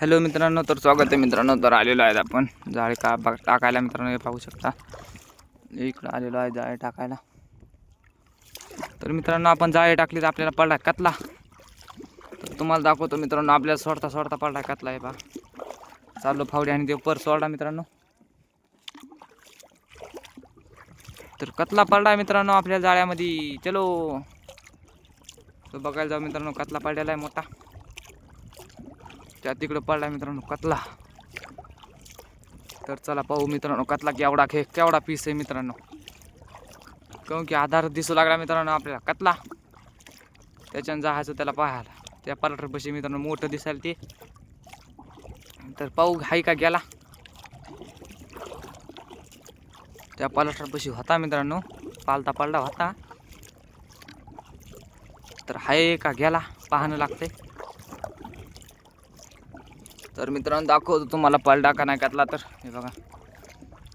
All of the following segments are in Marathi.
हॅलो मित्रांनो, तर स्वागत आहे मित्रांनो. तर आलेलो आहे आपण जाळे टाकायला मित्रांनो. हे पाहू शकता, इकडं आलेलो आहे जाळे टाकायला. तर मित्रांनो, आपण जाळे टाकली तर आपल्याला पडला कतला. तर तुम्हाला दाखवतो मित्रांनो, आपल्याला सोडता सोडता पडला कतला. आहे पहा, चाललो फावडी आणि ते पर सोडा मित्रांनो. तर कतला पडला मित्रांनो आपल्या जाळ्यामध्ये. चलो तर बघायला जाऊ मित्रांनो. कतला पडलेला आहे मोठा, त्या तिकडं पडला मित्रांनो कतला. तर चला पाहू मित्रांनो कतला केवढा पीस आहे मित्रांनो. काऊन की आधार दिसू लागला मित्रांनो आपल्याला कतला. त्याच्यानं जायचं त्याला पाहायला. त्या पलटर बशी मित्रांनो मोठं दिसायला ते. तर पाहू हाय का गेला. त्या पलटर बशी होता मित्रांनो, पालता पडला होता. तर हाय का गेला पाहणं लागतंय. तर मित्रांनो दाखवतो तुम्हाला पलटा का नाही कतला. तर हे बघा,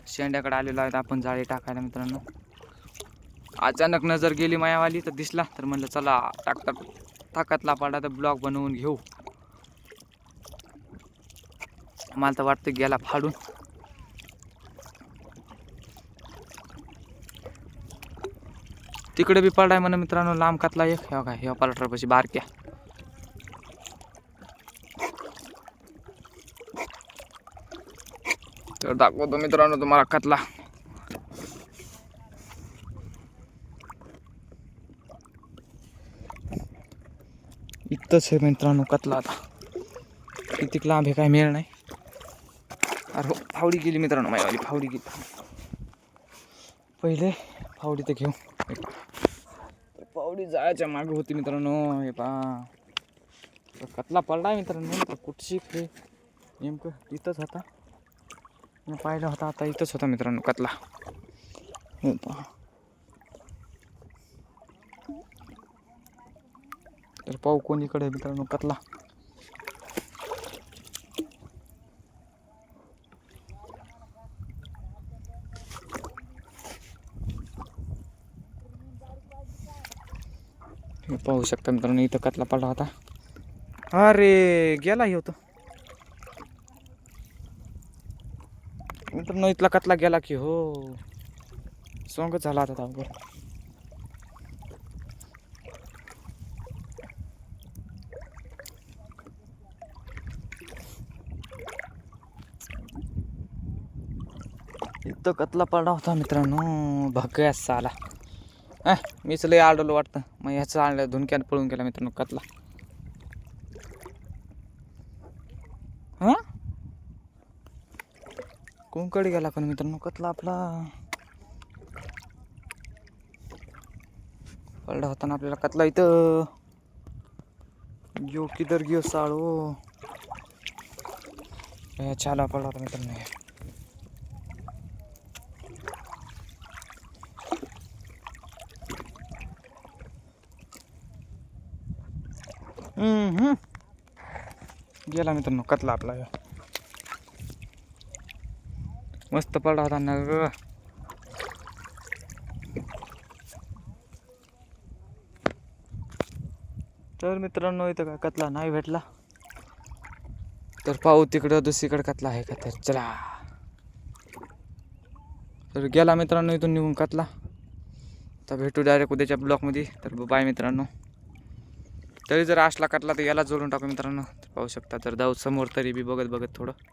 शेंड्याकडे आलेलो आहे आपण जाळी टाकायला मित्रांनो. अचानक नजर गेली मायावाली तर दिसला. तर म्हणलं चला टाकतला पडला तर ब्लॉग बनवून घेऊ. मला तर वाटतं गेला फाडून. तिकडे बी पडलाय म्हणा मित्रांनो लांब कतला एक. हे बघा, ह्या पलटर पशी बारक्या. तर दाखवतो मित्रांनो तुम्हाला कतला. इथंच आहे मित्रांनो कतला. आता किती लांब हे काय मिळ नाही. अरे फावडी गेली मित्रांनो, मायावाली फावडी गेली. पहिले फावडी तर घेऊ. फावडी जायच्या मागे होती मित्रांनो. हे पहा, कतला पडलाय मित्रांनो. कुठची हे नेमकं इथंच होता, मी पाहिला होता. आता इथंच होता मित्रांनो कतला. हे पहा, तर पाहू कोणीकडे मित्रांनो कतला. हे पाहू शकता मित्रांनो, इथं कतला पडला होता. अरे गेला हे होतं मित्रांनो. इथला कतला गेला की हो, सोंग झाला आता अवघड. इथं कतला पडला होता मित्रांनो. भगयास साला. मीच लय आडवलं वाटतं. मग ह्याचं आणलं धुनक्यानं पळून गेला मित्रांनो कतला. हा कोणकडे गेला पण मित्रांनो कतला आपला. पडला होता ना आपल्याला कतला इथं. यो किधर गियो साळो. छाला पडला होता मित्रांनो. गेला मित्रांनो कतला आपला. मस्त पडला होता ना. तर मित्रांनो इथं काय कतला नाही भेटला. तर पाहू तिकडं दुसरीकडे कतला आहे का. तर चला. तर गेला मित्रांनो इथून निघून कतला. तर भेटू डायरेक्ट उद्याच्या ब्लॉकमध्ये. तर बाय मित्रांनो. तरी जर असला कतला तर याला जोडून टाकू मित्रांनो. पाहू शकता. तर जाऊ समोर तरी बी बघत थोडं.